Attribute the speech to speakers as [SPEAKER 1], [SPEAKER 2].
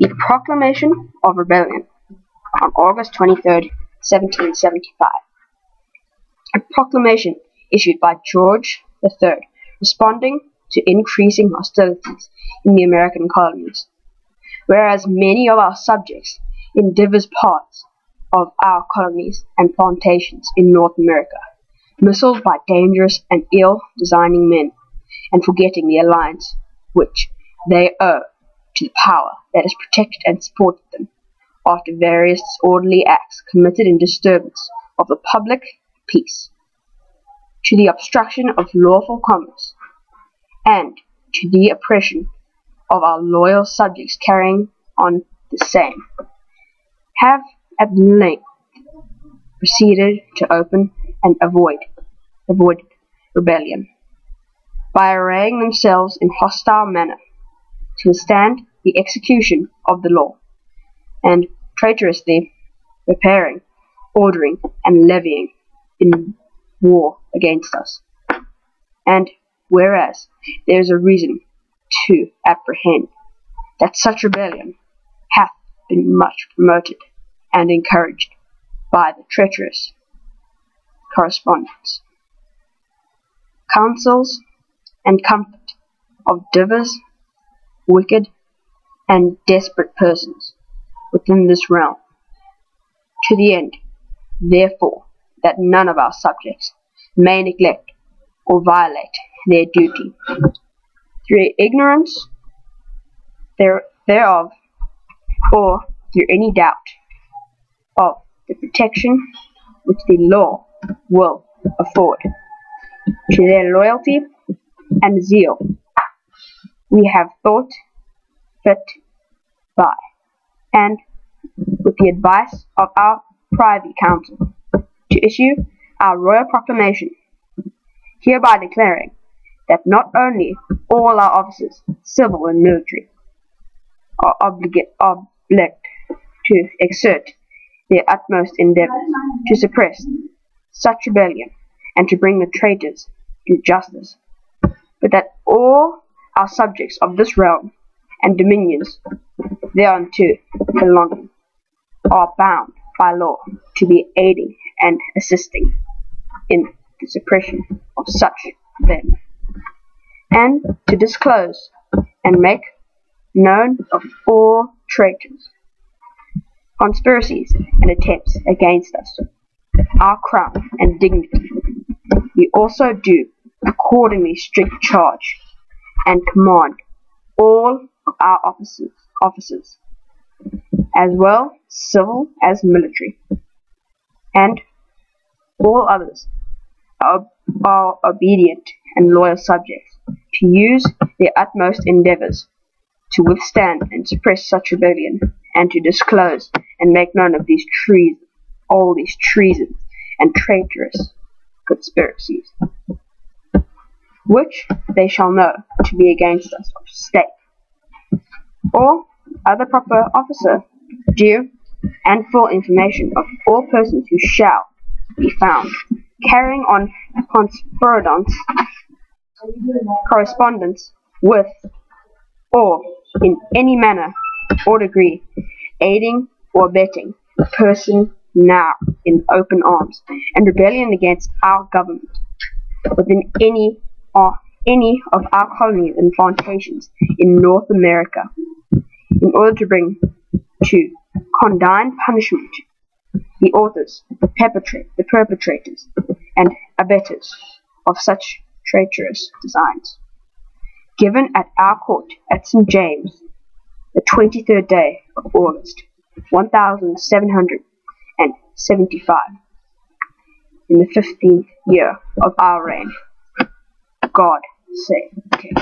[SPEAKER 1] The Proclamation of Rebellion on August 23rd, 1775. A proclamation issued by George III, responding to increasing hostilities in the American colonies. Whereas many of our subjects in divers parts of our colonies and plantations in North America, missiled by dangerous and ill-designing men, and forgetting the alliance which they owe to the power that has protected and supported them, after various disorderly acts committed in disturbance of the public peace, to the obstruction of lawful commerce, and to the oppression of our loyal subjects carrying on the same, have at length proceeded to open and avoid rebellion, by arraying themselves in hostile manner to withstand the execution of the law, and traitorously preparing, ordering, and levying in war against us. And whereas there is a reason to apprehend that such rebellion hath been much promoted and encouraged by the treacherous correspondence, counsels, and comfort of divers wicked and desperate persons within this realm, to the end, therefore, that none of our subjects may neglect or violate their duty through ignorance thereof, or through any doubt of the protection which the law will afford to their loyalty and zeal, we have thought fit by, and with the advice of our privy council, to issue our royal proclamation, hereby declaring that not only all our officers, civil and military, are obliged to exert their utmost endeavours to suppress such rebellion and to bring the traitors to justice, but that all our subjects of this realm and dominions thereunto belonging are bound by law to be aiding and assisting in the suppression of such rebellion, and to disclose and make known of all traitors, conspiracies, and attempts against us, our crown and dignity. We also do accordingly strict charge and command all of our officers, as well civil as military, and all others are obedient and loyal subjects, to use their utmost endeavours to withstand and suppress such rebellion, and to disclose and make known of all these treasons and traitorous conspiracies, which they shall know to be against us of state, or other proper officer, due and full information of all persons who shall be found carrying on correspondence with, or in any manner or degree aiding or abetting a person now in open arms and rebellion against our government within any of our colonies and plantations in North America, in order to bring to condign punishment the authors, the perpetrators, and abettors of such traitorous designs, given at our court at St. James, the 23rd day of August, 1775, in the 15th year of our reign. God save the King.